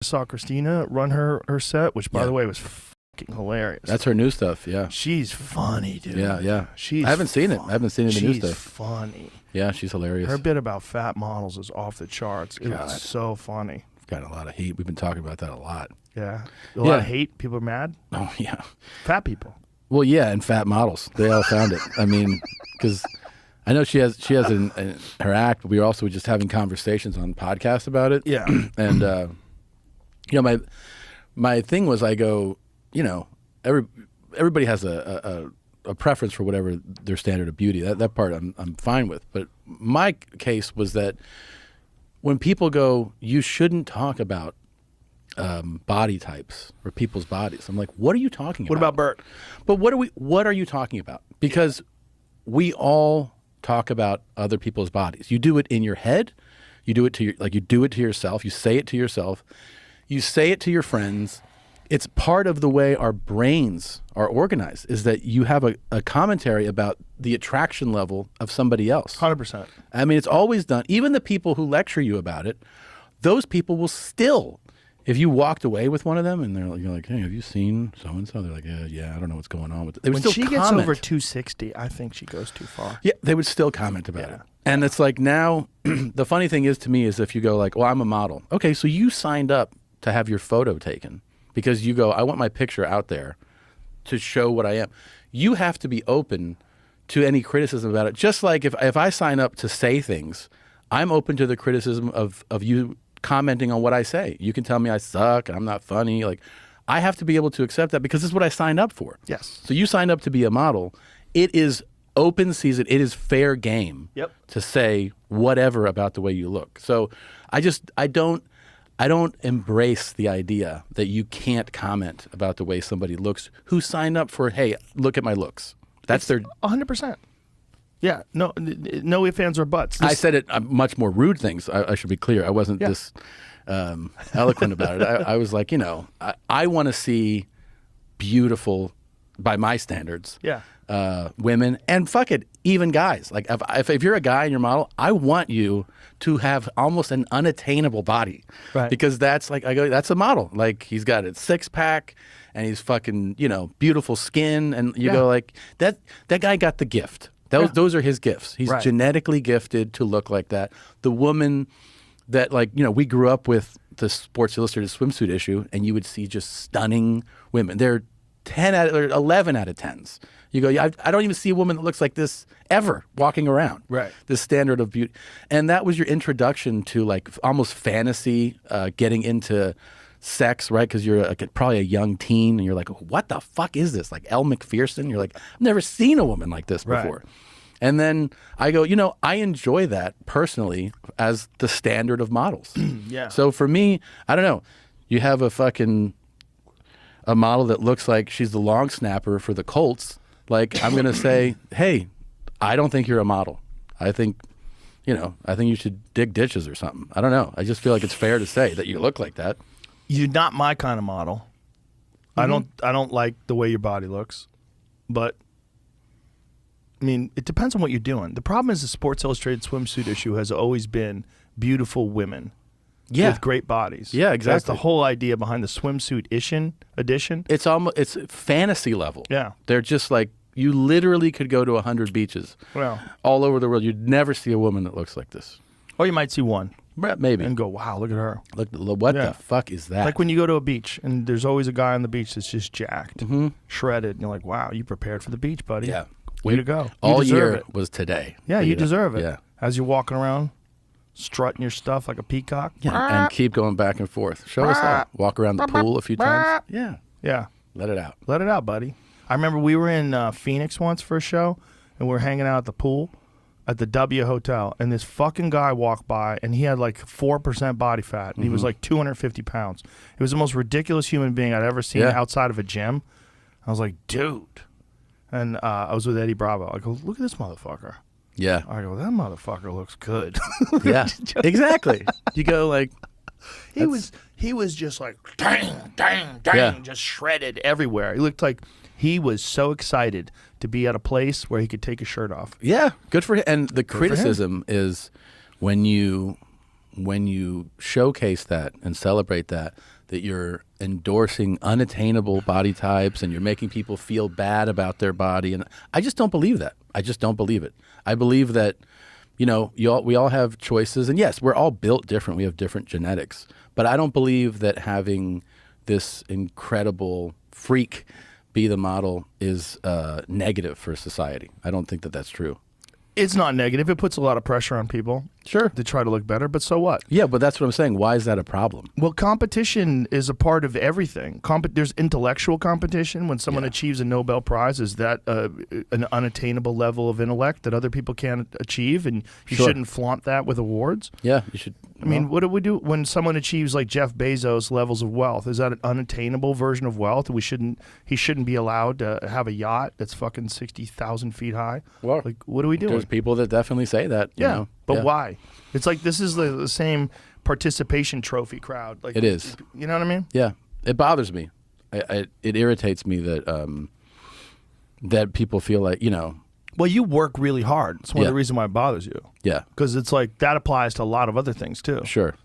saw Christina run her set, which by the way was fucking hilarious. That's her new stuff. Yeah, she's funny, dude. Yeah. She's I haven't seen it. I haven't seen any new stuff. She's funny. Yeah, she's hilarious. Her bit about fat models is off the charts. It was so funny. Got a lot of heat. We've been talking about that a lot. Yeah, a lot of hate. People are mad. Oh yeah, fat people. Well, yeah, and fat models. They all found it. I mean, because I know she has her act, but we were also just having conversations on podcasts about it. Yeah, and you know, my thing was, I go, you know, everybody has a preference for whatever their standard of beauty. That part I'm fine with. But my case was that when people go, you shouldn't talk about body types or people's bodies. I'm like, what are you talking about? What about Bert? But what are you talking about? Because we all talk about other people's bodies. You do it in your head. You do it to you do it to yourself. You say it to yourself. You say it to your friends. It's part of the way our brains are organized, is that you have a commentary about the attraction level of somebody else. 100%. I mean, it's always done. Even the people who lecture you about it, those people will still, if you walked away with one of them and you're like, hey, have you seen so-and-so? They're like, yeah, I don't know what's going on with it. They would when still she comment. gets over 260, I think she goes too far. Yeah, they would still comment about it. And it's like now, the funny thing is to me is if you go like, well, I'm a model. Okay, so you signed up to have your photo taken because you go, I want my picture out there to show what I am. You have to be open to any criticism about it. Just like if I sign up to say things, I'm open to the criticism of you commenting on what I say. You can tell me I suck, I'm not funny. Like, I have to be able to accept that because this is what I signed up for. Yes. So you signed up to be a model. It is open season. It is fair game to say whatever about the way you look. So I don't embrace the idea that you can't comment about the way somebody looks who signed up for, hey, look at my looks. That's their 100%. Yeah, no ifs, ands, or buts. I said it much more rude things. I should be clear. I wasn't this eloquent about it. I was like, you know, I want to see beautiful, by my standards, women, and fuck it, even guys. Like if you're a guy and you're a model, I want you to have almost an unattainable body, right? Because that's like, I go, that's a model. Like he's got a 6-pack and he's fucking, you know, beautiful skin, and you go like that guy got the gift. Those are his gifts. He's genetically gifted to look like that. The woman that, like, you know, we grew up with the Sports Illustrated swimsuit issue, and you would see just stunning women. They're 11 out of 10s. You go, I don't even see a woman that looks like this ever walking around. Right. This standard of beauty. And that was your introduction to like almost fantasy, getting into sex, right? Because you're probably a young teen and you're like, what the fuck is this? Like Elle McPherson? You're like, I've never seen a woman like this before. Right. And then I go, you know, I enjoy that personally as the standard of models. So for me, I don't know, you have a model that looks like she's the long snapper for the Colts. Like, I'm going to say, hey, I don't think you're a model. I think you should dig ditches or something. I don't know. I just feel like it's fair to say that you look like that. You're not my kind of model. Mm-hmm. I don't like the way your body looks, but I mean, it depends on what you're doing. The problem is the Sports Illustrated swimsuit issue has always been beautiful women with great bodies. Yeah, exactly. That's the whole idea behind the swimsuit edition. It's fantasy level. Yeah. They're just like, you literally could go to 100 beaches all over the world. You'd never see a woman that looks like this. Or you might see one. Maybe. And go, wow, look at her. Look, what the fuck is that? Like when you go to a beach and there's always a guy on the beach that's just jacked, shredded, and you're like, wow, you prepared for the beach, buddy. Yeah. Way to go. All year was today. Yeah, you deserve it. Yeah. As you're walking around, strutting your stuff like a peacock. Yeah, and keep going back and forth. Show us all. Walk around the pool a few times. Yeah. Yeah. Let it out. Let it out, buddy. I remember we were in Phoenix once for a show, and we were hanging out at the pool at the W Hotel, and this fucking guy walked by, and he had like 4% body fat, and he was like 250 pounds. It was the most ridiculous human being I'd ever seen outside of a gym. I was like, dude. And I was with Eddie Bravo. I go, look at this motherfucker. Yeah. I go, that motherfucker looks good. Yeah, exactly. You go like... He was just like, dang, just shredded everywhere. He looked like he was so excited to be at a place where he could take his shirt off. Yeah, good for him. And the criticism is when you when you showcase that and celebrate that you're endorsing unattainable body types and you're making people feel bad about their body. And I just don't believe that. I just don't believe it. I believe that, we all have choices. And yes, we're all built different. We have different genetics. But I don't believe that having this incredible freak be the model is negative for society. I don't think that that's true. It's not negative. It puts a lot of pressure on people. Sure. To try to look better, but so what? Yeah, but that's what I'm saying. Why is that a problem? Well, competition is a part of everything. There's intellectual competition. When someone achieves a Nobel Prize, is that an unattainable level of intellect that other people can't achieve? And you shouldn't flaunt that with awards? Yeah, you should. I mean, what do we do when someone achieves like Jeff Bezos levels of wealth? Is that an unattainable version of wealth? He shouldn't be allowed to have a yacht that's fucking 60,000 feet high? Well, like, what are we doing? There's people that definitely say that. Yeah, but why? It's like this is the same participation trophy crowd. Like it is. You know what I mean? Yeah, it bothers me. It irritates me that that people feel like Well, you work really hard. It's one of the reasons why it bothers you. Yeah, because it's like that applies to a lot of other things too. Sure.